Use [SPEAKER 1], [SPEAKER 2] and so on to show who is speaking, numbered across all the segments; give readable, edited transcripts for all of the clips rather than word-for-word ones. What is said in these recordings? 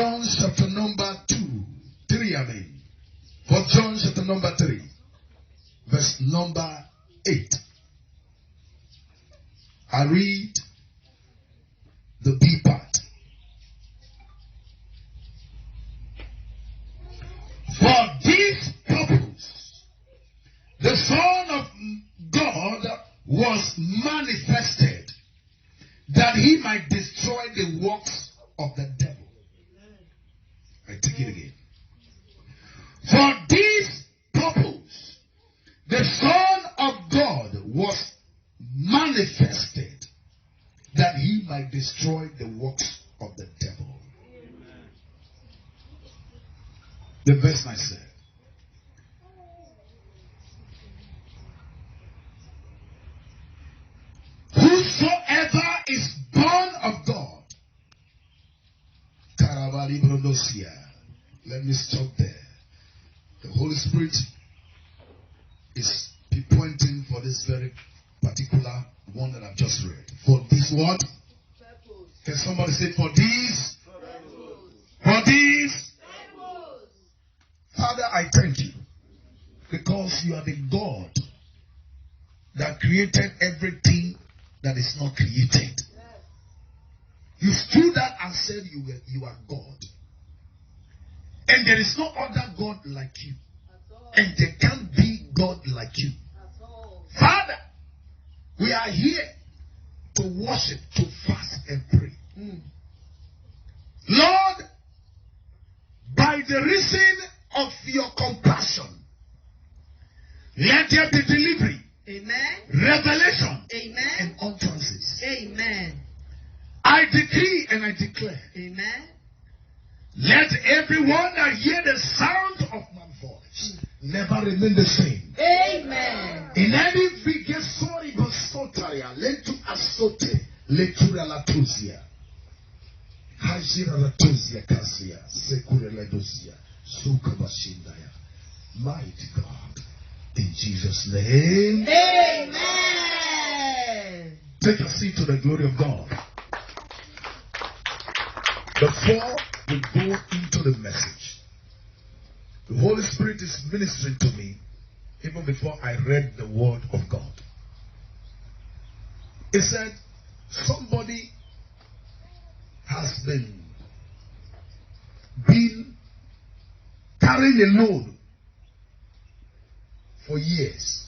[SPEAKER 1] John chapter number 3, I mean. 1 John chapter number 3, verse number 8. I read the B part. For this purpose, the Son of God was manifested, that he might destroy the works of the devil. I take it again. For this purpose, the Son of God was manifested, that he might destroy the works of the devil. The verse 9 said, whosoever is born of God. Let me stop there. The Holy Spirit is pointing for this very particular one that I've just read. For this what? Purpose. Can somebody say for this? Purpose. For this? Purpose. Father, I thank you because you are the God that created everything that is not created. You stood up and said you are God. And there is no other God like you. And there can't be God like you. Father, we are here to worship, to fast and pray. Lord, by the reason of your compassion, let there be delivery. Amen. Revelation. Amen. And utterances. Amen. I decree and I declare. Amen. Let everyone that hear the sound of my voice never remain the same. Amen. In any vigesori basotaria, lentu asote, letura latuzia, hajira latuzia kasia, sekure leduzia, suka bashindaya. Mighty God, in Jesus' name. Amen. Take a seat to the glory of God. Before we go into the message, the Holy Spirit is ministering to me even before I read the word of God. He said, somebody has been carrying a load for years.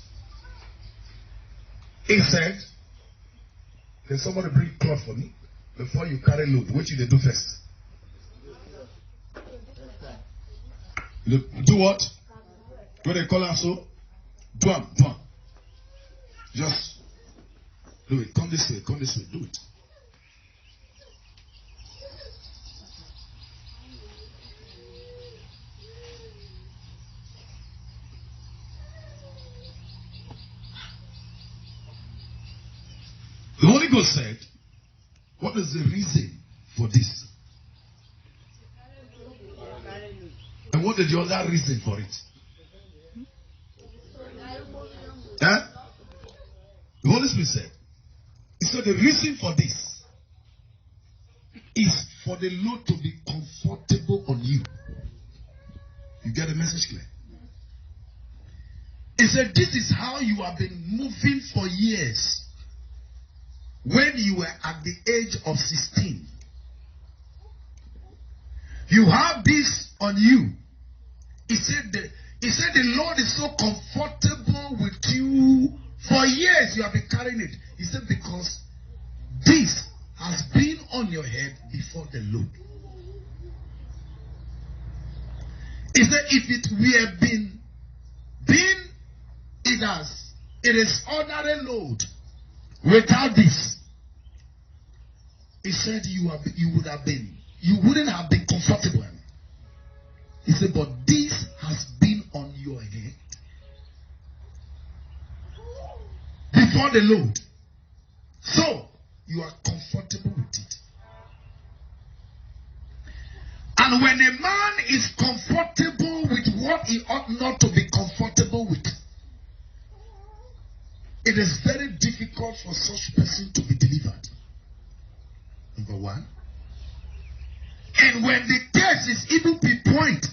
[SPEAKER 1] He said, can somebody bring cloth for me? Before you carry load, what should they do first? Do what? What they call so? Do it. Just do it. Come this way. Do it. The Holy Ghost said, what is the reason for this? And what is the other reason for it? Huh? The Holy Spirit said, he said the reason for this is for the load to be comfortable on you. You get the message clear? He said this is how you have been moving for years. When you were at the age of 16, you have this on you. He said the Lord is so comfortable with you. For years you have been carrying it. He said because this has been on your head before the load. He said if it were been it is ordinary load without this. He said you wouldn't have been comfortable. He said, but this has been on your head before the load. So you are comfortable with it. And when a man is comfortable with what he ought not to be comfortable with, it is very difficult for such person to be delivered. Number one. And And when the case is even pinpoint,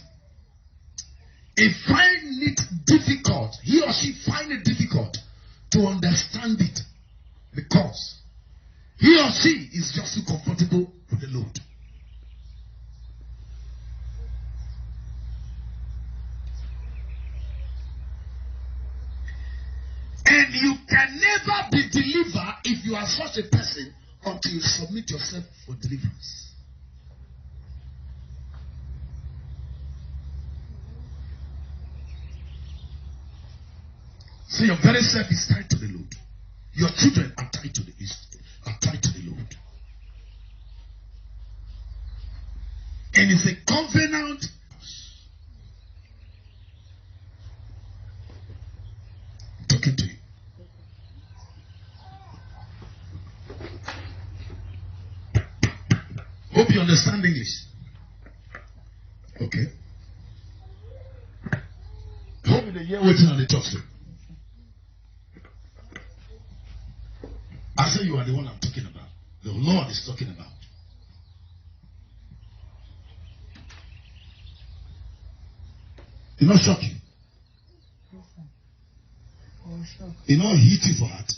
[SPEAKER 1] he find it difficult, he or she find it difficult to understand it because he or she is just too comfortable with the load. And you can never be delivered if you are such a person until you submit yourself for deliverance. So your very self is tied to the load. Your children are tied to the load. And it's a covenant. I'm talking to you. Hope you understand English. Okay. Hope you hear waiting on the talk to. I say you are the one I'm talking about. The Lord is talking about. It not shock you.
[SPEAKER 2] Yes, sir. Oh, shock.
[SPEAKER 1] It not hit you for heart.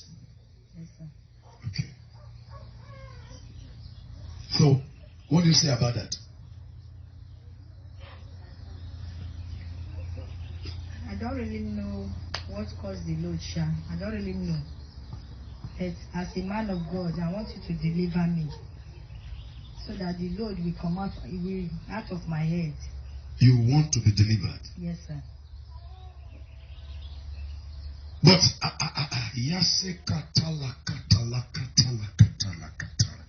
[SPEAKER 2] Yes, sir.
[SPEAKER 1] Okay. So, what do you say about that?
[SPEAKER 2] I don't really know what caused the load, Sha. I don't really know. But as a man of God, I want you to deliver me so that the load will come out of my head.
[SPEAKER 1] You want to be delivered.
[SPEAKER 2] Yes, sir.
[SPEAKER 1] But yase katala katala katala katala katala.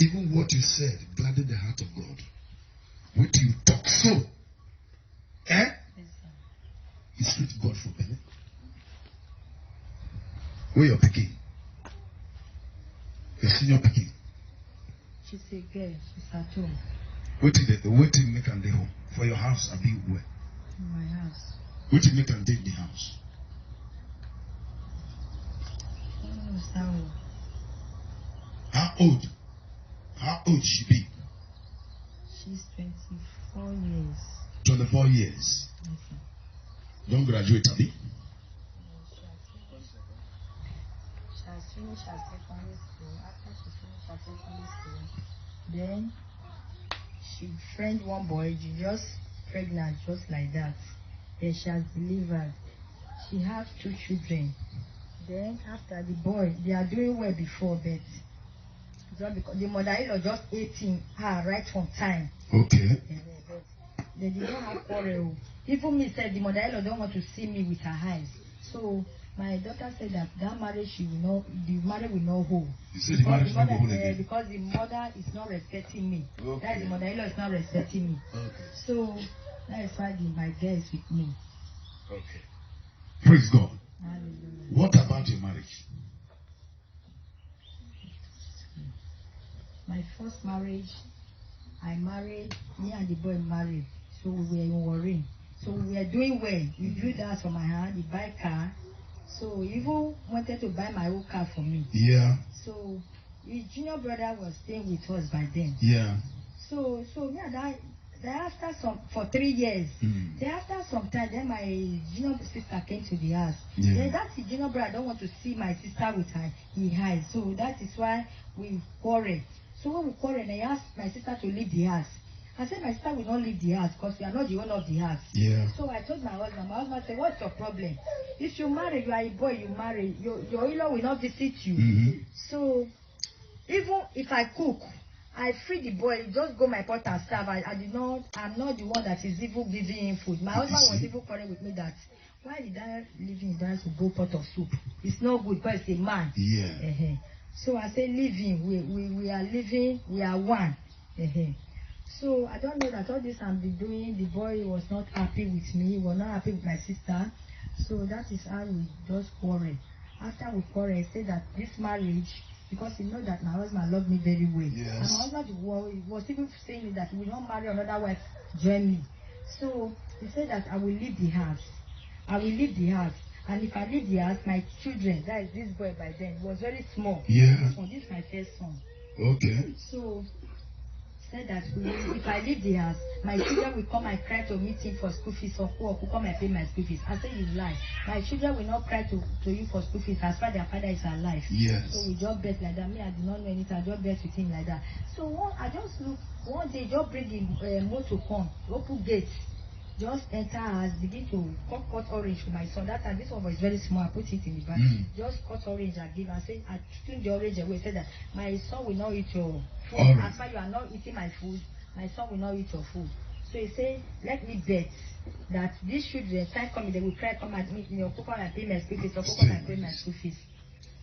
[SPEAKER 1] Even what you said gladdened the heart of God. What you talk so,
[SPEAKER 2] Yes, sir.
[SPEAKER 1] you sweet God for belly. Where your picking? Your senior picking.
[SPEAKER 2] She's a girl. She's at home.
[SPEAKER 1] Waiting make and day home. For your house, I'll be where?
[SPEAKER 2] In my house.
[SPEAKER 1] Waiting make and day in the house.
[SPEAKER 2] I don't understand.
[SPEAKER 1] How old? How old she be?
[SPEAKER 2] She's 24 years.
[SPEAKER 1] 24 years.
[SPEAKER 2] Yes, sir.
[SPEAKER 1] Don't graduate, Abi.
[SPEAKER 2] She has finished her secondary school. After she finished her secondary school, then she friend one boy. She just pregnant, just like that. Then she has delivered. She has 2 children. Then after the boy, they are doing well before, but just because the mother-in-law just 18 her right from time.
[SPEAKER 1] Okay.
[SPEAKER 2] But they did not have quarrel. Even me said the mother-in-law don't want to see me with her eyes. So my daughter said that marriage the marriage will not hold.
[SPEAKER 1] You said the marriage will not hold again.
[SPEAKER 2] Because the mother is not respecting me.
[SPEAKER 1] Okay.
[SPEAKER 2] That is the mother-in-law is not respecting me.
[SPEAKER 1] Okay.
[SPEAKER 2] So that is why my girl is with me.
[SPEAKER 1] Okay. Praise God.
[SPEAKER 2] Hallelujah.
[SPEAKER 1] What about your marriage?
[SPEAKER 2] My first marriage, I married, me and the boy married. So we were in Warren. So we were doing well. He drew that from my hand, he buy car. So he even wanted to buy my own car for me.
[SPEAKER 1] Yeah.
[SPEAKER 2] So his junior brother was staying with us by then.
[SPEAKER 1] Yeah.
[SPEAKER 2] So me and I, for 3 years. Then after some time, then my junior sister came to the house.
[SPEAKER 1] Yeah.
[SPEAKER 2] Then that junior brother don't want to see my sister with her eyes. So that is why we quarreled. So when we quarreled, I asked my sister to leave the house. I said my sister will not leave the house because we are not the owner of the house.
[SPEAKER 1] Yeah.
[SPEAKER 2] So I told my husband. My husband said, "What's your problem? If you marry, you are a boy. You marry, your in-law will not visit you."
[SPEAKER 1] Mm-hmm.
[SPEAKER 2] So even if I cook, I free the boy. Just go my pot and serve. I'm not the one that is even giving him food. My husband was even quarreling with me that why did I leave him there to go pot of soup? It's not good because it's a man.
[SPEAKER 1] Yeah.
[SPEAKER 2] So I said, leave him. We are living. We are one. So I don't know that all this I'm doing. The boy was not happy with me. He was not happy with my sister. So that is how we just quarreled. After we quarreled, I said that this marriage, because he know that my husband loved me very well.
[SPEAKER 1] Yes.
[SPEAKER 2] And my husband was even saying that he will not marry another wife join me. So he said that I will leave the house. And if I leave the house, my children, that is this boy by then, was very small.
[SPEAKER 1] Yeah.
[SPEAKER 2] This is my first son.
[SPEAKER 1] Okay.
[SPEAKER 2] So said that if I leave the house, my children will come and cry to meet him for school fees, or who will come and pay my school fees. I said, you lie. My children will not cry to you for school fees as far as their father is alive.
[SPEAKER 1] Yes.
[SPEAKER 2] So we just bet like that. Me, I did not know anything. I just bet with him like that. So I just look one day, just bring the motor come, open gates. Just enter as begin to cut orange for my son. That time this one was very small. I put it in the bag. Just cut orange and give. I said I took the orange away. Said that my son will not eat your food. As far as you are not eating my food, my son will not eat your food. So he said, let me bet that these children time coming they will cry, come and meet me, or come and pay my school fees, or come and pay my school fees.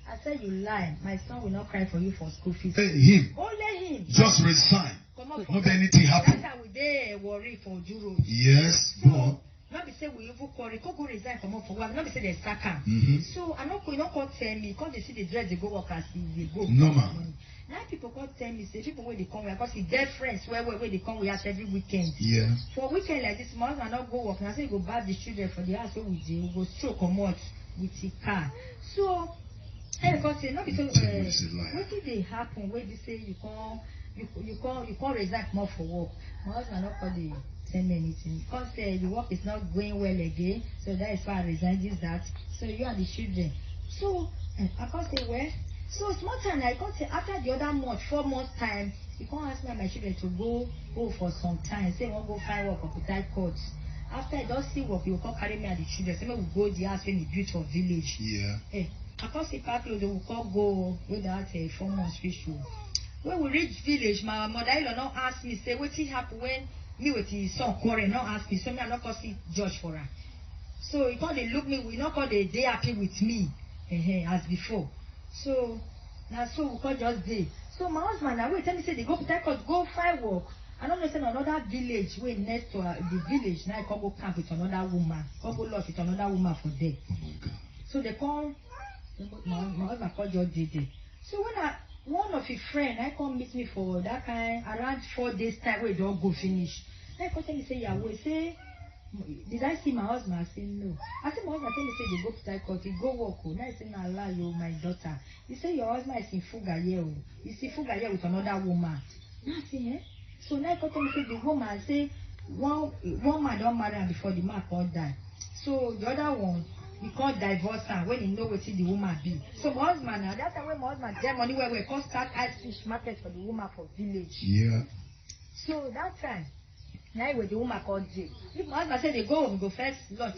[SPEAKER 2] I said, you lie. My son will not cry for you for school fees.
[SPEAKER 1] Him.
[SPEAKER 2] Only him.
[SPEAKER 1] Just resign. Not anything happen.
[SPEAKER 2] That time we dey worry for Juro.
[SPEAKER 1] Yes. Go on.
[SPEAKER 2] Not be say we even quarry. Go resign from for work. Not be say they sack him. So I not call tell me because they see the dress they go work as they go.
[SPEAKER 1] Normal.
[SPEAKER 2] Now people come tell me say people where they come because he dead friends where they come we have every weekend.
[SPEAKER 1] Yeah.
[SPEAKER 2] For weekend like this, my husband not go work. Now say go back the children for the house where we do. We go stroke come out with the car. So I go say not be so. What did they happen? Where they say you can't resign more for work. My husband not call the send me anything because the work is not going well again. So that is why I resign this that. So you are the children. So I can't say well. So small time I can't say after the other month, 4 months time, you can't ask me and my children to go for some time. Say won't go find work or put that court. After I don't see work, you will carry me and the children. Say we go the house when the beautiful village.
[SPEAKER 1] Yeah.
[SPEAKER 2] Hey, I can't say park they will call go without 4 months fish. When we reach village, my mother-in-law not ask me, say, what happened when me with his son quarrel, not ask me, so me I not call see judge for her. So he can't they look me, we not call they happy with me, as before. So, now so we call just day. So my husband, now wait, tell me, say, they go go find work. I don't know, say, another village, where next to the village, now I can go camp with another woman, can go lost with another woman for there.
[SPEAKER 1] Oh my God.
[SPEAKER 2] So they call, my husband called just day. So when one of his friends, I come meet me for that kind around 4 days time where don't go finish. I come tell me say yeah, we say did I see my husband? I say no. I say my husband tell me say they go to that court, he go work. Now I say no lie you my daughter. He say your husband is in Fuga here. He's in Fuga here with another woman. Now I say eh? So now I come tell me say the woman say one man don't marry her before the man can't die. So the other one he can't divorce her when he know what the woman be. So my husband now, that time when my husband get money where we can start ice fish market for the woman for village.
[SPEAKER 1] Yeah.
[SPEAKER 2] So that time, now with the woman called Jay. If my husband said they go home, go first lunch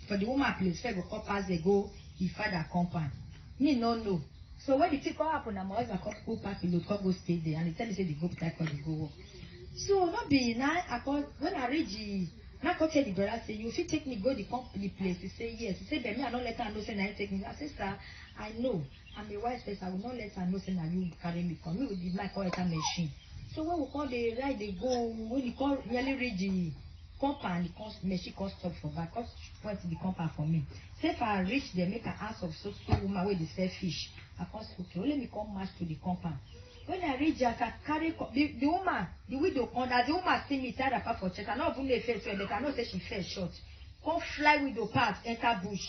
[SPEAKER 2] for the woman place, first go call pass they go, his father compound. Me no know. So when the thing come happen, my husband come go pack the load, come go stay there, and he tell me say they go to that they go work. So not be now I call when I reach the now I tell the brother say you fit take me go the company place. He say yes. He say but me I don't let her know say now take me. I say sir I know I'm a wise person. I will not let her know say now you carry me come. Me with the mic or machine. So when we call the ride they go when you call really reach the compound the machine cost stop for back. Cost point the compound for me. Say if I reach there make an ask of so woman where they sell fish. I cost okay. Let me come march to the compound. When I reach I can carry the woman, the widow, under the woman see me tied apart for church. I not even know face well, but I know say she fell short. Come fly widow path, enter bush.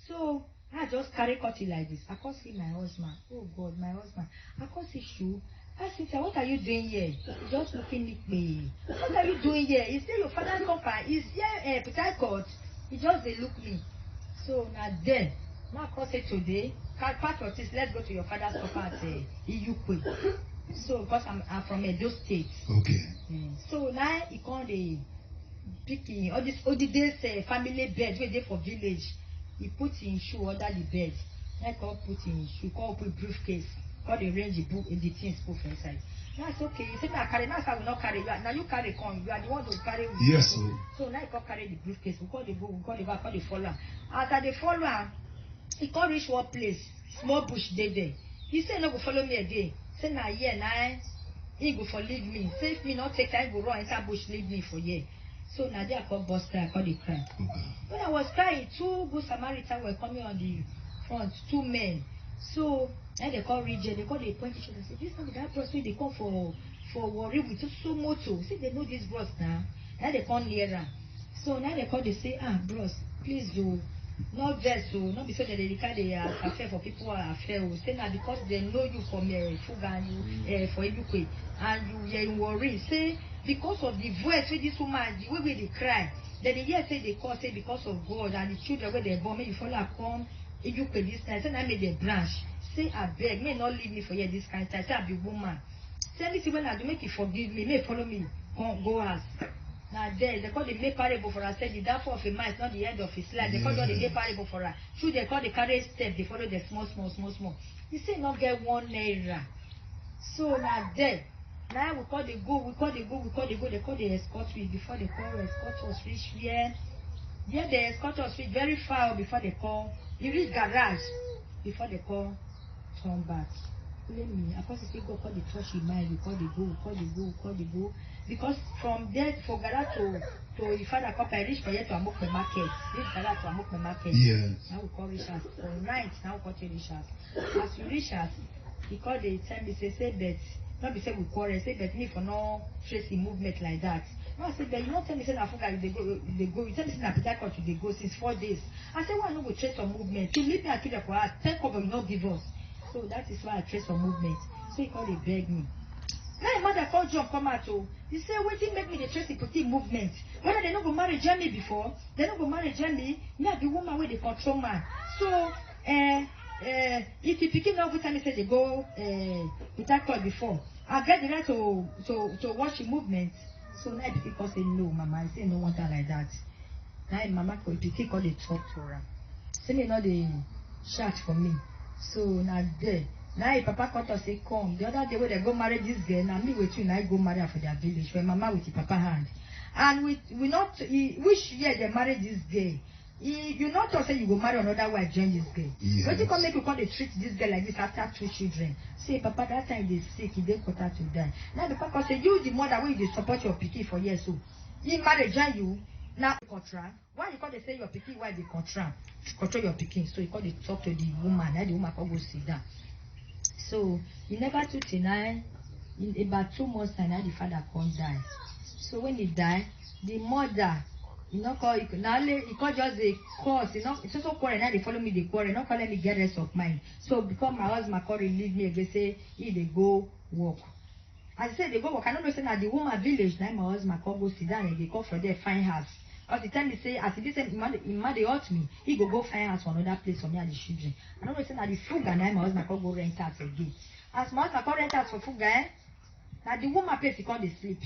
[SPEAKER 2] So I just carry cut it like this. I can't see my husband. Oh God, my husband. I can't see shoe. I said, what are you doing here? He's just looking at me. What are you doing here? He said your father's company is here Peter Court. He just they look me. So now then, now I say today. Part of this, let's go to your father's property at Iyukwe. So, because I'm from Edo State.
[SPEAKER 1] Okay.
[SPEAKER 2] So now he called the picking all the days family bed where they for village. He put in shoe under the bed. Now call put in shoe, call put briefcase, call the range the book the things put inside. Now it's okay. You say I carry now I will not carry you. Now you carry con. You are the one to carry.
[SPEAKER 1] Yes.
[SPEAKER 2] So now he call carry the briefcase. We call the book. We call the back. Call the follower. After the follower. He can't reach one place, small bush there. He said no go follow me again. Say na here now, he go for leave me. Say if me not take time go run inside bush leave me for here. So now there I call bus cry, I call the cry. When I was crying, 2 good Samaritans were coming on the front, 2 men. So now they call region, they call the point each other. Say this time that bros they come for worry with so moto. Say they know this bros now. Now they come nearer. So now they call they say bros, please do. Not vessel, not because they dedicate the affair for people who are affair. Say now because they know you from Fuga and you for Edukwe and you worry. Say because of the voice with this woman, the way they cry. Then they hear say they call say because of God and the children where they born, maybe follow come Edukwe this time. Say I made a branch. Say I beg, may not leave me for here this kind of time. Say I be woman. Say me see when I do make you forgive me, may follow me, go ask. Now there, they call the make parable for her. Said the downfall of a man is not the end of his life. They call the make parable for her. Should they call the carriage step? They follow the small. You say not get 1 naira. So now there, now we call the go. They call the escort we before they call escort us reach here. Yeah, the escort us reach very far before they call. You reach garage before they call turn back. Let me. Of course, if you go call the church in mind, we call the go. Because from there for garage to Ifada Cup, I reach for here to Amokpe Market. Reach garage to Amokpe Market.
[SPEAKER 1] Yeah.
[SPEAKER 2] Now we call Richard. For night, now we call Richard. As you Richard, he called the time, he say bet. Not be say we quarrel, say bet me for no tracing movement like that. No, I said, but you don't tell me say Nafuga they go. You tell me say Napita Court they go since 4 days. I said, why no go trace some movement? You leave me at Kidakwa, 10 cover you not give us. So that is why I trace some movement. So he called they beg me. Now mother called John come out. He said, waiting make me the trace the movement. Whether they not go marry Jamie before, they not go marry Jamie, me are the woman with the control man. So if you pick it up every time he said they go with that call before, I get the right to watch the movement. So now people say no, mama. I say no one time like that. Now mama call pick call they talk to her. Say me not the chat for me. So now there. Now if papa called us say come. The other day when they go marry this girl, now me with you now go marry her for their village. When mama with the papa hand. And we not which year they marry this girl. You not just say you go marry another wife join this girl.
[SPEAKER 1] Yes.
[SPEAKER 2] But you come make you come they treat this girl like this after 2 children. Say papa that time they sick, he dey quarter to die. Now the papa say you the mother wey you support your pikin for years so. He marry join you now contract. Why you call they say your pikin why they contract? Control your pikin. So you call they talk to the woman. Now the woman come go sit down. So he never took deny. In about 2 months time now the father come die. So when he die, the mother call now he call just a cause, it's also quarrel now they follow me the quarrel, not calling me get rest of mine. So because my husband call leave me again say he they go work. As I said they go work, I don't know say now the woman village now my husband call go sit down and they call for their fine house. Because the time he say as he say man they hurt me, he go find house for another place for me and the children. I don't know say now the Fuga now my husband call go rent house again. As my husband call rent house for Fuga, now the woman place he call they sleep.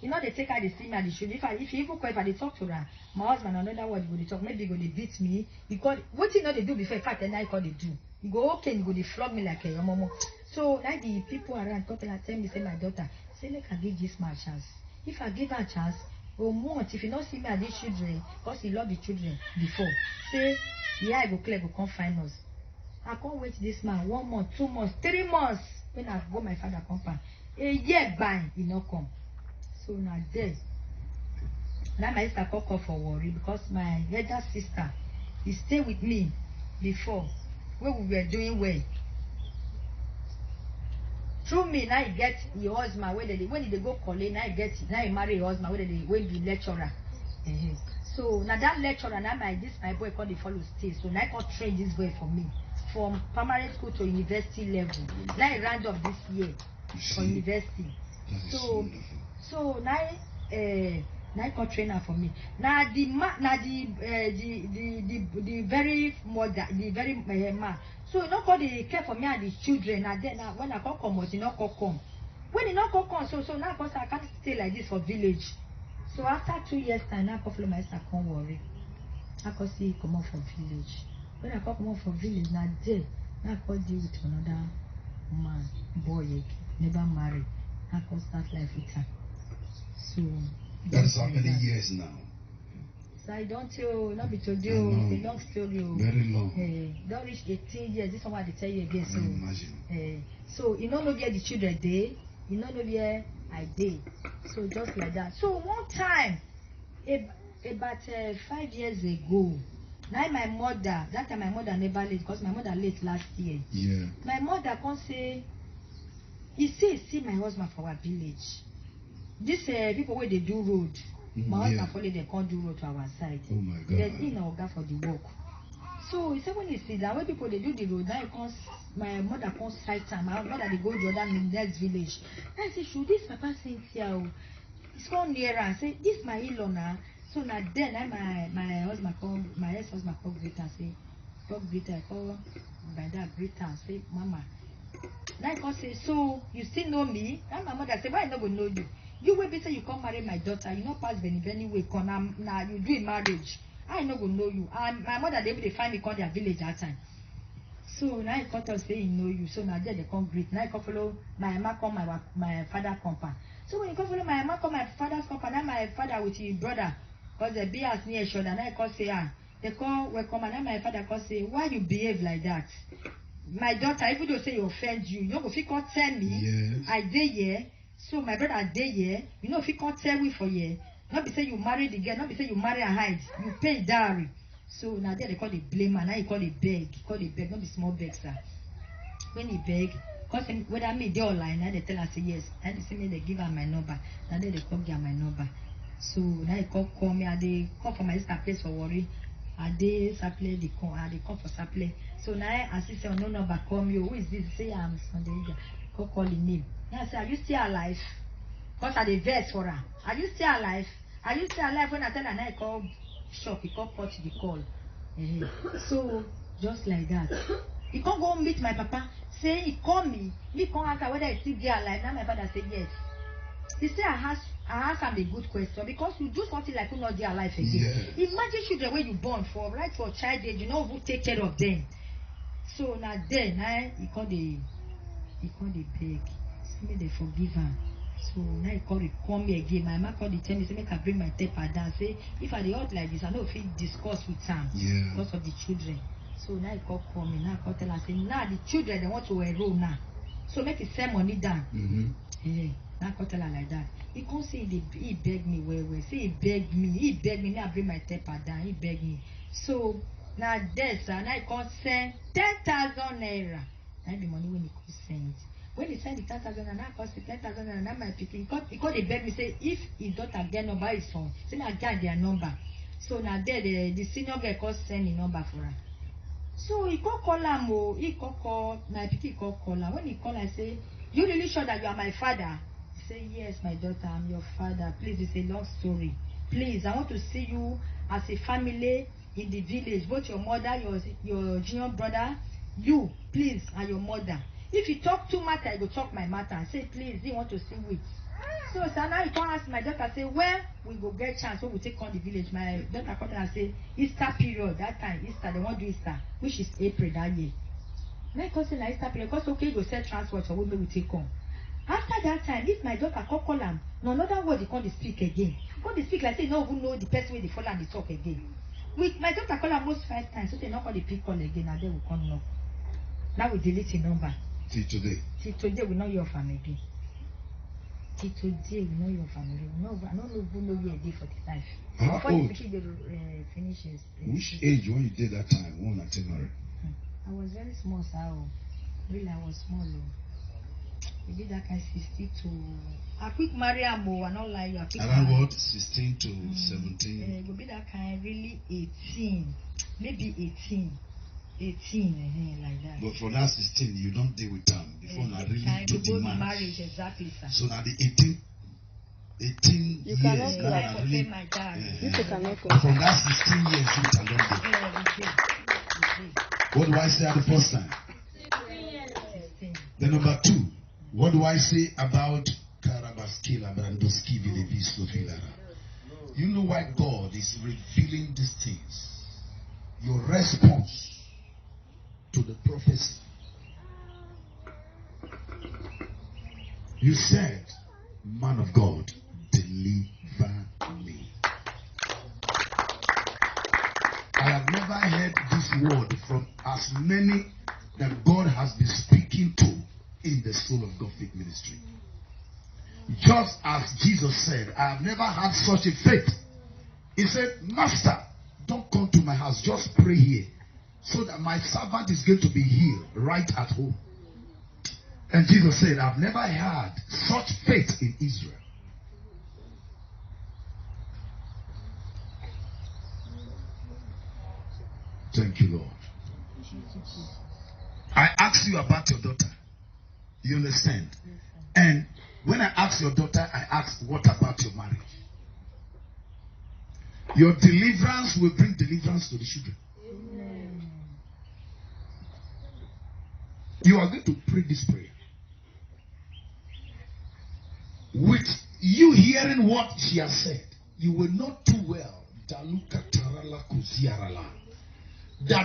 [SPEAKER 2] You know they take her the steam and the should. If you even call if I talk to her, my husband another word go they talk, maybe go they beat me. Because what you know they do before in fact then I call they do. You go okay, you go they flog me like a your mama. So now the people around come and tell me, say my daughter, say make I give this man a chance. If I give her a chance, or month, if you not see me and these children, because he love the children before, say yeah I go clear go come find us. I can't wait this man 1 month, 2 months, 3 months when I go my father compound. A year by he not come. So now there. Now my sister call for worry because my elder sister, he stayed with me before when we were doing well. Through me now he get your husband when they go college now he get now he marry your husband when the lecturer. So now that lecturer now my boy called the follow stay. So now I can train this boy for me from primary school to university level. Now he round up this year for university. So now I can train her for me. Now the very mother, the very man. So you not call the care for me and the children. And then when I come out, you not come. When you not come, so now because I can't stay like this for village. So after 2 years time, now I come my sister can't worry. I can see come out for village. When I come out for village, now there, now I can deal with another man, boy, never married. I can start life with her. So
[SPEAKER 1] that's how many years now?
[SPEAKER 2] So I don't tell, not be told you, it's a long story.
[SPEAKER 1] Very long.
[SPEAKER 2] Don't reach 18 years. This is what I tell you again.
[SPEAKER 1] I
[SPEAKER 2] So
[SPEAKER 1] imagine.
[SPEAKER 2] So you don't know where the children day, you don't know where I did. So just like that. So one time, about 5 years ago, now my mother, that time my mother never late because my mother late last year.
[SPEAKER 1] Yeah.
[SPEAKER 2] My mother can say, he see my husband for our village. This people where they do road. My husband follow they can't do road to our side.
[SPEAKER 1] Oh my God.
[SPEAKER 2] There's in our guy for the work. So he said when he see that when people they do the road, now he comes, my mother comes sight time. My mother they go the other next village. I say, should this papa say here? It's come nearer. I say, this my in-law now. So now then my husband call, my ex-husband call greeter, say, call greeter, I call by that greeter, say, Mama. Now I can say, so you still know me? And my mother say, why I not gonna know you? You will be say you come marry my daughter, you not pass Benny way, come now you do a marriage. I not gonna know you. And my mother they will find me call their village that time. So now I come to say he know you. So now there they come greet. Now I come follow my mama come my father compound. So when you come follow my mama come my father's compound, now my father with his brother, cause the be as near shoulder. Now I come say they call welcome and now my father come say why you behave like that? My daughter, even though say you offend you, you know if you can't tell me,
[SPEAKER 1] Yes.
[SPEAKER 2] I dey here. So my brother dey here. You know if you can't tell me for here, not be say you marry the girl, not be say you marry and hide. You pay dowry. So now there they call the blame and now you call the beg. Call the beg, not the small beg, sir. When he beg, cause him whether me they online, now they tell her say yes. Now they say me they give her my number. Now they come give her my number. So now he call me and they come for my sister place for worry. And they supply they come for supply. So now I see say no number call me. Who is this? Say I'm Sunday. Call the name. Now I say, are you still alive? Cause I the verse for her. Are you still alive? Are you still alive? When I tell her now I call shock, he call cut the call. So just like that. He can't go meet my papa. Say he call me. Me can't answer whether he still there alive. Now my father say yes. He say I ask him a good question because you do something like you not there alive again. Yes. Imagine children where you born for right for child age, you know who take care of them. So now then he call the beg. Say me they forgive her. So now he call me again. My mama call the tell me say make I bring my tape down. Say if I dey hot like this, I know if he discuss with him because of the children. So now he call me. Now I call tell her say now the children they want to enroll now. So make it send money down. Now I call tell her like that. He can't say he beg me well. Say he beg me. Now I bring my tape down. He beg me. So now this and I can't send 10,000 naira. Now the money when he could send. When he send the 10,000 and I cost 10,000 and now my picking, he called the beg me say if his daughter get number his son, say now get their number. So now there the senior girl call send the number for her. So he call her he call my picking call her. When he call I say, you really sure that you are my father? He say yes my daughter, I'm your father. Please, it's a long story. Please, I want to see you as a family in the village, both your mother, your junior brother, you, please, and your mother. If you talk too much, I go talk my matter and say, please, he want to see with. So now you can't ask my daughter, say, well, we go get chance when we take on the village. My daughter come and say, Easter period, that time, Easter, they want to do Easter, which is April that year. My cousin, Easter period, because okay, go sell transport for when we take on. After that time, if my daughter call him, no another word, he can't speak again. He can't speak like say, no one know the person where they follow and they talk again. With my daughter call her most 5 times, so they not call the pick call again, and then we can't knock. Now we delete the number.
[SPEAKER 1] Till today
[SPEAKER 2] we not hear from again. Till today we not hear from again. No, I don't know who know you a day 45.
[SPEAKER 1] How old?
[SPEAKER 2] Finishes.
[SPEAKER 1] Which age when you did that time? When I tell her?
[SPEAKER 2] I was very small, sir. Really, I was small. We did that kind 60 to. I quick marry a mo. I not lie you.
[SPEAKER 1] Around what? 16 to 17.
[SPEAKER 2] We be that kind really 18, maybe 18. 18, like that.
[SPEAKER 1] But for that 16, you don't deal with them before now really do the
[SPEAKER 2] marriage. Exactly, sir.
[SPEAKER 1] So now the 18
[SPEAKER 3] you
[SPEAKER 1] years,
[SPEAKER 3] now
[SPEAKER 1] I really,
[SPEAKER 2] my dad.
[SPEAKER 3] You cannot
[SPEAKER 1] from that 16 years, you cannot do. What do I say at the first time?
[SPEAKER 2] 16.
[SPEAKER 1] Then number 2, what do I say about Karabaskila Brandoski Vilevisto Filara? You know why God is revealing these things? Your response to the prophecy. You said, man of God, deliver me. I have never heard this word from as many that God has been speaking to in the Soul of God Faith Ministry. Just as Jesus said, I have never had such a faith. He said, Master, don't come to my house, just pray here, so that my servant is going to be healed right at home. And Jesus said, I've never had such faith in Israel. Thank you, Lord. I asked you about your daughter. You understand?
[SPEAKER 2] Yes, sir.
[SPEAKER 1] And when I asked your daughter, I asked, what about your marriage? Your deliverance will bring deliverance to the children.
[SPEAKER 2] Amen.
[SPEAKER 1] You are going to pray this prayer. With you hearing what she has said, you will know too well that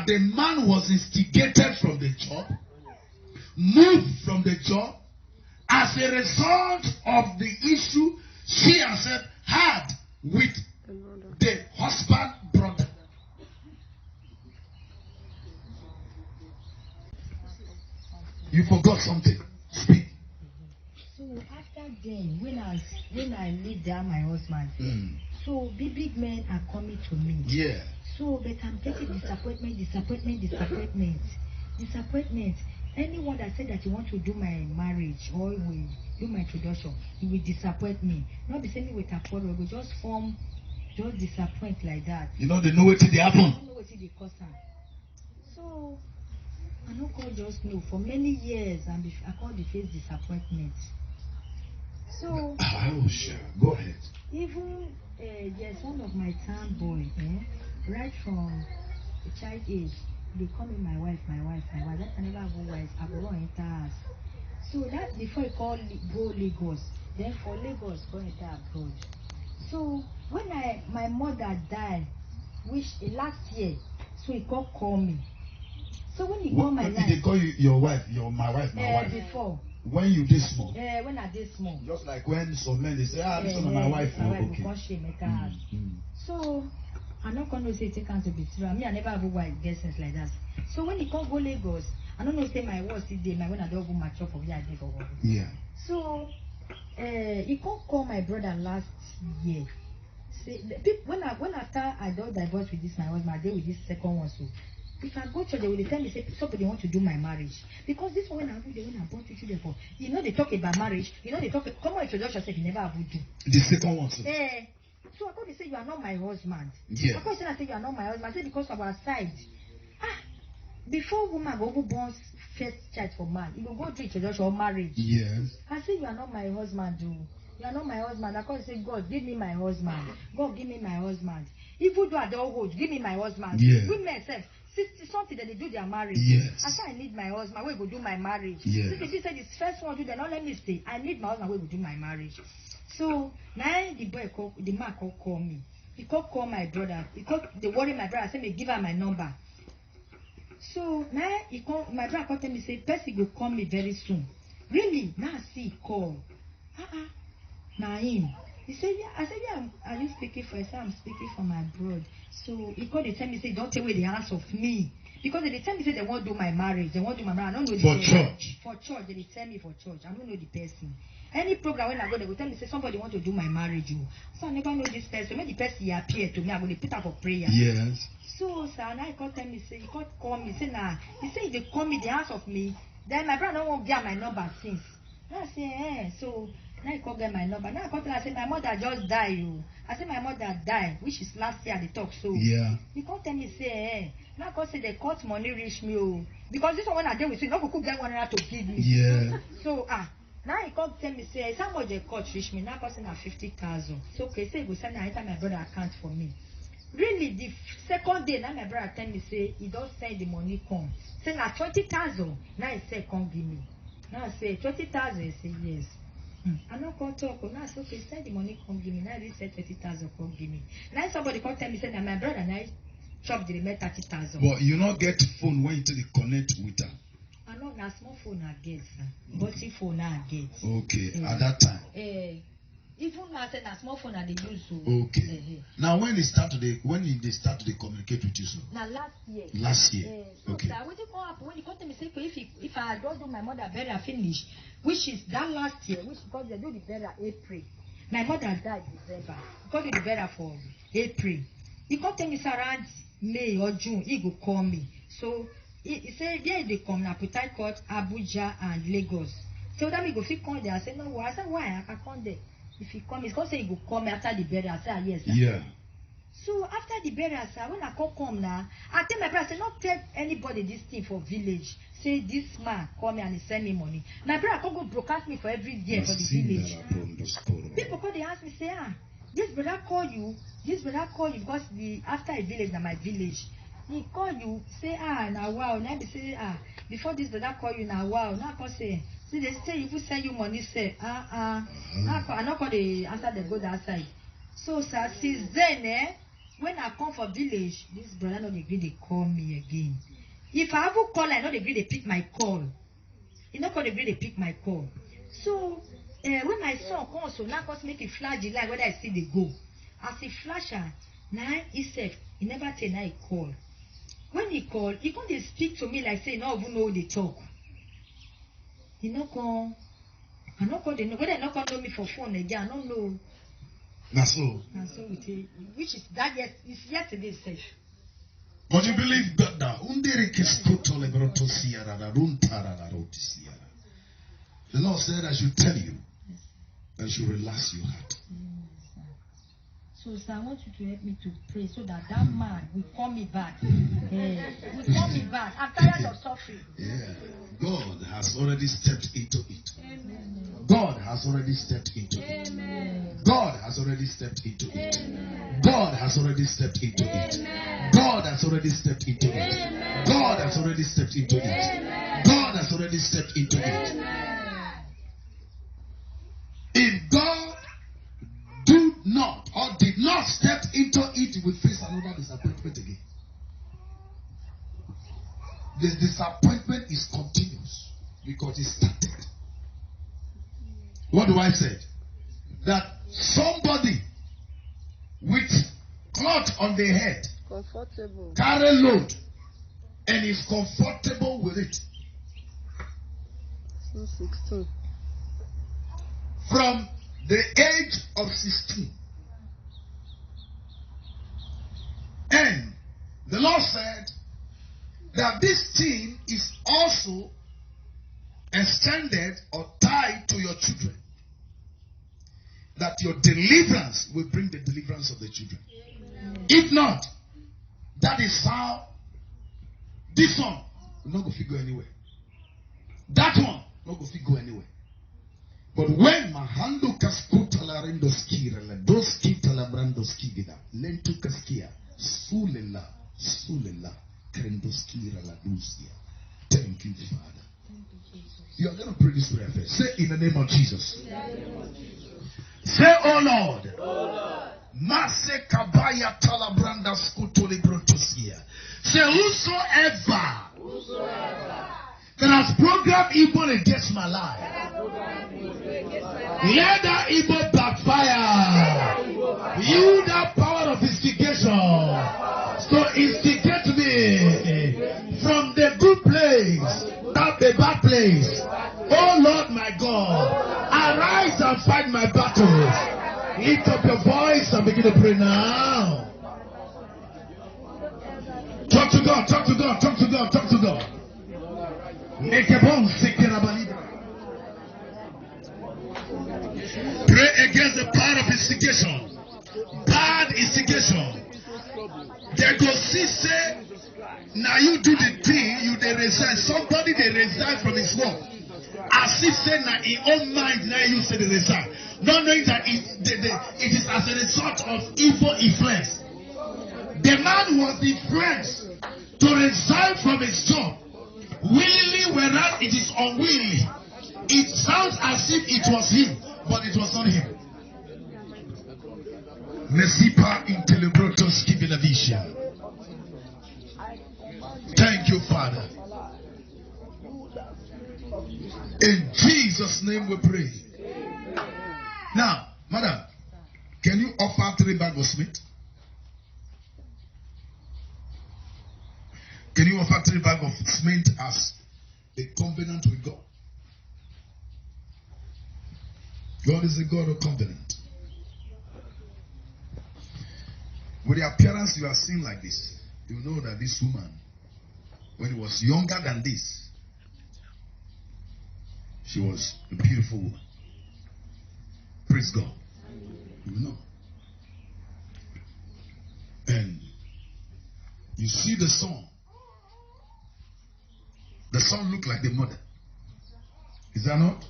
[SPEAKER 1] the man was instigated from the job, moved from the job, as a result of the issue she herself had with the husband brother. You forgot something. Speak.
[SPEAKER 2] So after then, when I laid down my husband, so big men are coming to me.
[SPEAKER 1] Yeah.
[SPEAKER 2] So but I'm getting disappointment. Anyone that said that you want to do my marriage or will do my introduction, he will disappoint me. Not be saying with Apollo, we just disappoint like that.
[SPEAKER 1] You know they know what they happen.
[SPEAKER 2] I don't know what they cause am. So I don't call just no. For many years, I call the face disappointment. So
[SPEAKER 1] Oh, sure. Go ahead.
[SPEAKER 2] even there's one of my town boy, right from a child age, they call me my wife. That I never go wife, I go enter house. So that before he go Lagos, then for Lagos go enter abroad. So when my mother died, which last year, so he call me. So when he call my
[SPEAKER 1] Did
[SPEAKER 2] life,
[SPEAKER 1] they call you your wife, my wife?
[SPEAKER 2] before.
[SPEAKER 1] When you did small.
[SPEAKER 2] When I did small.
[SPEAKER 1] Just like when some men they say, this one is my wife.
[SPEAKER 2] My wife
[SPEAKER 1] Okay.
[SPEAKER 2] will come shame enter house. So I'm not gonna say take her to be true. I mean I never have a wife get sense like that. So when he come go Lagos, I don't know say my words still there, my when I don't go mature for where I did for work.
[SPEAKER 1] Yeah.
[SPEAKER 2] So he come call my brother last year. Say when after I don't divorce with this my husband, I deal with this second one. So if I go to they will tell me say somebody want to do my marriage. Because this one when I bought you children for, you know they talk about marriage, you know they talk come on introduction yourself, you never have do.
[SPEAKER 1] The second one.
[SPEAKER 2] So I call they say you are not my husband.
[SPEAKER 1] Yeah.
[SPEAKER 2] I call say you are not my husband. I say because of our side. Before woman go born first child for man, you go do introduction or marriage.
[SPEAKER 1] Yes.
[SPEAKER 2] I say you are not my husband, though. You are not my husband. I call say God, give me my husband. God, give me my husband. Even though I don't hold, give me my husband.
[SPEAKER 1] Yeah.
[SPEAKER 2] Women say 60 something that they do their marriage.
[SPEAKER 1] Yes.
[SPEAKER 2] I say I need my husband. We go do my marriage.
[SPEAKER 1] Yes.
[SPEAKER 2] So they said this first one do, they not let me stay. I need my husband. We go do my marriage. So now the man call me. He call my brother. They worry my brother. I say me give her my number. So now my brother called me say Percy will call me very soon. Really? Now I see he call. Now him. He said, yeah. I said, yeah, are you speaking for? I said, I'm speaking for my brother. So he called, they tell me, say, don't take away the hands of me. Because they tell me, say, they won't do my marriage. They won't do my marriage. I don't know the
[SPEAKER 1] for
[SPEAKER 2] person.
[SPEAKER 1] Church.
[SPEAKER 2] For church. They tell me for church. I don't know the person. Any program when I go, they will tell me, say, somebody want to do my marriage. So I never know this person. When the person appear to me, I'm going to put up for prayer.
[SPEAKER 1] Yes.
[SPEAKER 2] So, sir, now he called me, say, he call me, say, nah. He said, if they call me the house of me, then my brother don't want to get my number since. Now I say, so now he call get my number. Now I call tell her, I say, my mother just died. I say, my mother died, which is last year they talk. So
[SPEAKER 1] yeah.
[SPEAKER 2] He call tell me, say, now I call say, the court money reach me. Because this one when I deal with you, no go get 100 to give me.
[SPEAKER 1] Yeah.
[SPEAKER 2] So, now he called tell me, say, how much the court reach me? Now I call say, 50,000. So, okay, say, he go send enter my brother account for me. Really, the second day, now my brother tell me, say, he don't send the money come. Say, now 20,000. Now he say, come give me. Now I say, 20,000. He say, yes. I'm not going to talk. Now I say, okay, send the money, come give me. Now he said 20,000, come give me. Now somebody come tell me, say, now my brother, now chop the remaining 30,000.
[SPEAKER 1] But you not get phone when you connect with her.
[SPEAKER 2] I know, now small phone I get, sir. Butty phone I get.
[SPEAKER 1] Okay, at that time.
[SPEAKER 2] Even now, say na small phone I dey use. So.
[SPEAKER 1] Okay. Now when they start to communicate with you, so.
[SPEAKER 2] Now last year.
[SPEAKER 1] Last year.
[SPEAKER 2] So
[SPEAKER 1] okay.
[SPEAKER 2] Sir, what come happen when he come to me say if I don't do my mother burial finish, which is that last year, which because they do the burial April. My mother died December. Because they do the burial for April. He come tell me around May or June, he go call me. So he say yeah they come na Port Harcourt, Abuja and Lagos. So that me go fit come there. I say no why? I say why I can come there. If he come, he's gonna say he go come after the burial. I say yes. Sir.
[SPEAKER 1] Yeah.
[SPEAKER 2] So after the burial, sir, when I come now, I tell my brother, say, not tell anybody this thing for village. Say this man come here and he send me money. My brother come go broadcast me for every day for the village. People call, they ask me, say, this brother call you because after a village na my village. He call you, say, now wow. Now they say, before this brother call you now wow. Now I come say, see they say if we send you money, say, I not call the answer they go that side. So sir, since then, when I come for village, this brother no agree they call me again. If I ever call, I not agree they pick my call. He not call agree they pick my call. So when my son comes, so now cause make it flash the line whether I see they go. As a flasher, now he said he never tell now he call. When he call, he can't they speak to me like say no even know they talk. He not come. I not call they know whether they not call know me for phone again. I don't know.
[SPEAKER 1] That's all.
[SPEAKER 2] And so we take, which is that it's yesterday safe.
[SPEAKER 1] But you believe God now. The Lord said I should tell you that you should relax your heart.
[SPEAKER 2] So sir, I want you to help me to pray so that man will call me back. Will call me back. I'm tired of suffering.
[SPEAKER 1] Yeah. God has already stepped into it. Amen. God has already stepped into it. Amen. God has already stepped into it. Amen. God has already stepped into it. Amen. God has already stepped into it. Amen. God has already stepped into it. Amen. God has already stepped into it. Amen. If God do not or did not step into it, we face another disappointment again. The disappointment is continuous because it started. What do I say? That somebody with cloth on the head,
[SPEAKER 3] comfortable,
[SPEAKER 1] carry load, and is comfortable with it.
[SPEAKER 3] 16.
[SPEAKER 1] From the age of 16. And the Lord said that this thing is also extended or tied to your children. That your deliverance will bring the deliverance of the children. Amen. If not, that is how this one will not go figure anywhere. That one will not go figure anywhere. But when Mahando Kaskutala Rendoskira, Doskitala Brandoskida, Lentu Kaskia, Sulela, Krendoskira Ladusia. Thank you, Father. You are going to pray this prayer first. Say in the name of Jesus. Say, oh Lord. Mase Kabaya Talabranda Skutuli Brontosia. Say, whosoever that has programmed evil against my life, let that evil backfire. You that power of instigation, so instigate me from the good place, not the bad place. Oh Lord my God, arise and fight my battles. Lift up your voice and begin to pray now. Talk to God, talk to God, talk to God, talk to God. Make a bone sick in a believer. Pray against the power of instigation. Bad instigation. They go see say, now you do the thing, you they resign. Somebody they resign from his work. As if say now in own mind now you say they resign. Not knowing that it is as a result of evil influence. The man was influenced to resign from his job willingly, whereas it is unwillingly. It sounds as if it was him, but it was not him. Mesipa intelebrotos kibilavisha. Thank you, Father. In Jesus' name we pray. Now, madam, can you offer 3 bags of cement? Can you offer 3 bags of cement as a covenant with God? God is a God of covenant. With the appearance you are seeing like this, you know that this woman, when he was younger than this, she was a beautiful woman. Praise God. You know. You see the son. The son look like the mother. Is that not?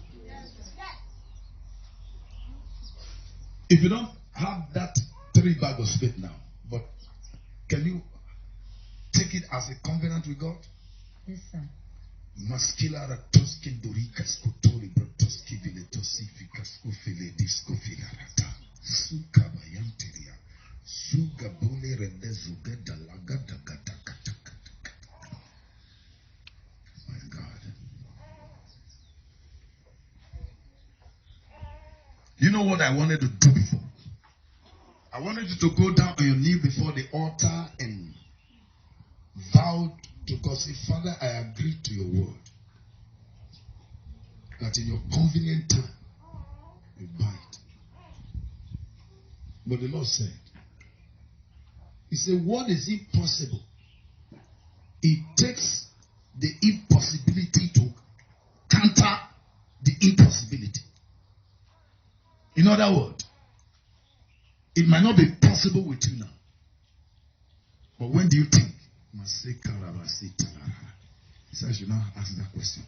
[SPEAKER 1] If you don't have that 3 bags of faith now, but can you take it as a covenant with God?
[SPEAKER 2] Yes, sir.
[SPEAKER 1] Masculine Ratoskin Dorikas Kotori Brotoski Viletosificas Ufile Discofilarata Sukabayanteria Sugabule Rendezuga Dalaga Dagata. My God. You know what I wanted to do before? I wanted you to go down on your knee before the altar and vow to God, say, Father, I agree to your word. That in your convenient time, you buy it. But the Lord said, He said, what is impossible? It takes the impossibility to counter the impossibility. In other words, it might not be possible with you now. But when do you think? He said, I should now ask that question.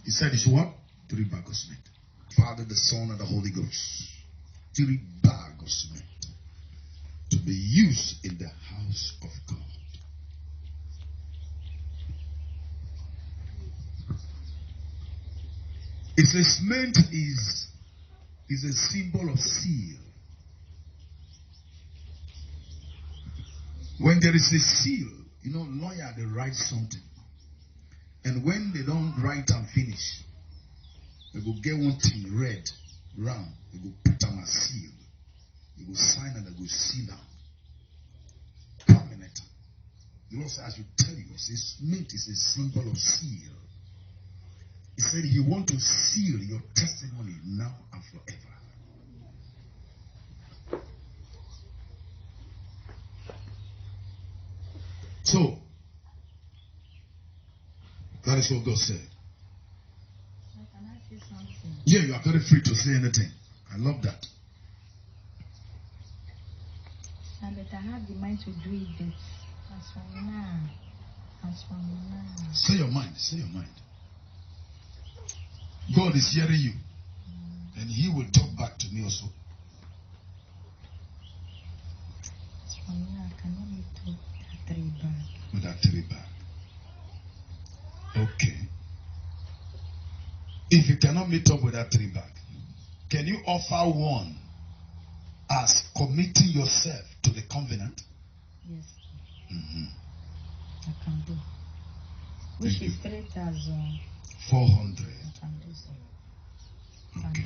[SPEAKER 1] He said, it's what? 3 bags of cement. Father, the Son, and the Holy Ghost. 3 bags of cement to be used in the house of God. It says cement is a symbol of seal. When there is a seal, you know, lawyer, they write something. And when they don't write and finish, they go get one thing red, round, they go put on a seal. They go sign and they go seal down. Permanent. The Lord said, I should tell you, it says cement is a symbol of seal. He said He wants to seal your testimony now and forever. So, that is what God said.
[SPEAKER 2] Can I say something?
[SPEAKER 1] Yeah, you are very free to say anything. I love that.
[SPEAKER 2] But I have the mind to do it, but as from now.
[SPEAKER 1] Say your mind. Say your mind. God is hearing you. And He will talk back to me also.
[SPEAKER 2] As from now, I cannot meet up that 3 bags.
[SPEAKER 1] With that 3 bag. Okay. If you cannot meet up with that 3 bag, can you offer one as committing yourself to the covenant?
[SPEAKER 2] Yes.
[SPEAKER 1] Mm-hmm.
[SPEAKER 2] I can do. Which is 3,400.
[SPEAKER 1] 400.
[SPEAKER 2] I can do so. I can
[SPEAKER 1] Okay.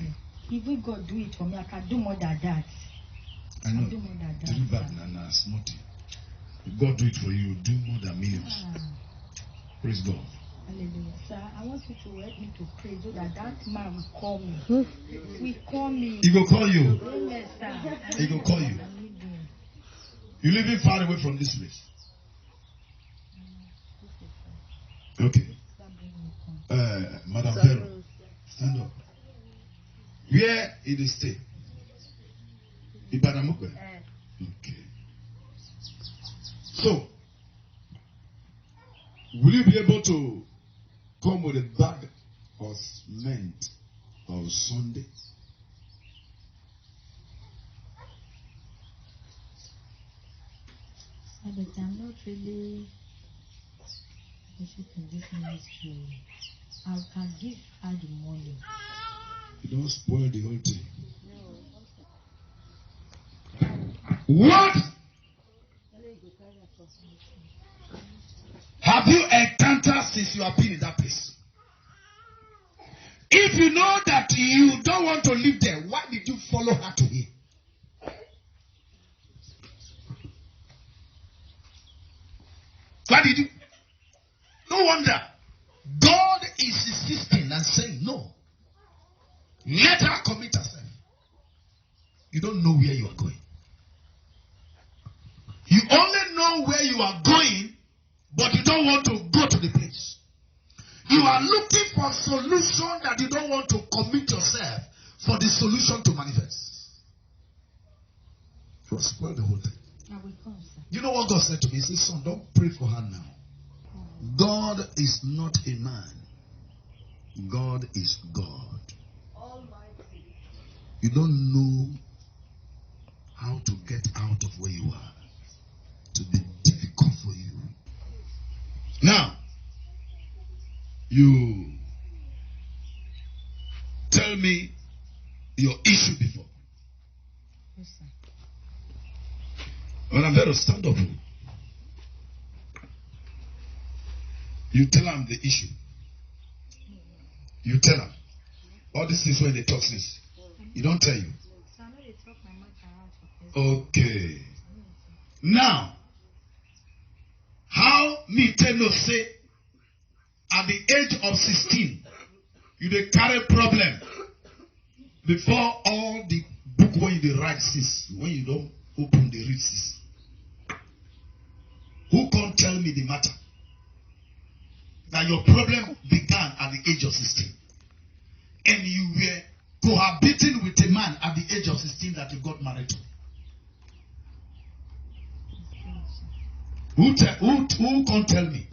[SPEAKER 2] do. If we God do it for me, I can do more than that.
[SPEAKER 1] I know.
[SPEAKER 2] do more than that.
[SPEAKER 1] 3 bag na smarty. If God do it for you, do more than millions. Praise God.
[SPEAKER 2] Hallelujah. Sir, I want you to help me to pray so that man will call me. Will call me.
[SPEAKER 1] He will call you.
[SPEAKER 2] Yes, sir.
[SPEAKER 1] He will call you. You living far away from this place. Okay. Madam Vero, stand up. Where is the stay? Ibadan. Okay. So, will you be able to come with a bag of cement on Sunday?
[SPEAKER 2] But I'm not really worshiping this ministry. I can give her the money.
[SPEAKER 1] You don't spoil the whole thing. What? Have you encountered since you have been in that place? If you know that you don't want to live there, why did you follow her to him? Why did you? No wonder. God is insisting and saying, no. Let her commit herself. You don't know where you are going. You only know where you are going, but you don't want to go to the place. You are looking for a solution that you don't want to commit yourself for the solution to manifest. You will spoil the whole thing.
[SPEAKER 2] I will come, sir.
[SPEAKER 1] You know what God said to me? He said, son, don't pray for her now. God is not a man. God is God.
[SPEAKER 2] Almighty.
[SPEAKER 1] You don't know how to get out of where you are. To be difficult for you. Now, you tell me your issue before.
[SPEAKER 2] Yes, sir.
[SPEAKER 1] When I'm there to stand up, you tell them the issue. You tell them. All these things when they talk this. You don't tell you.
[SPEAKER 2] So I know they talk my mouth around for this.
[SPEAKER 1] Okay. Now, how me tell you say at the age of 16, you dey carry problem before all the book when you dey write this, when you don't open the read this. Who can't tell me the matter? That your problem began at the age of 16. And you were cohabiting with a man at the age of 16 that you got married to. Who can't tell me?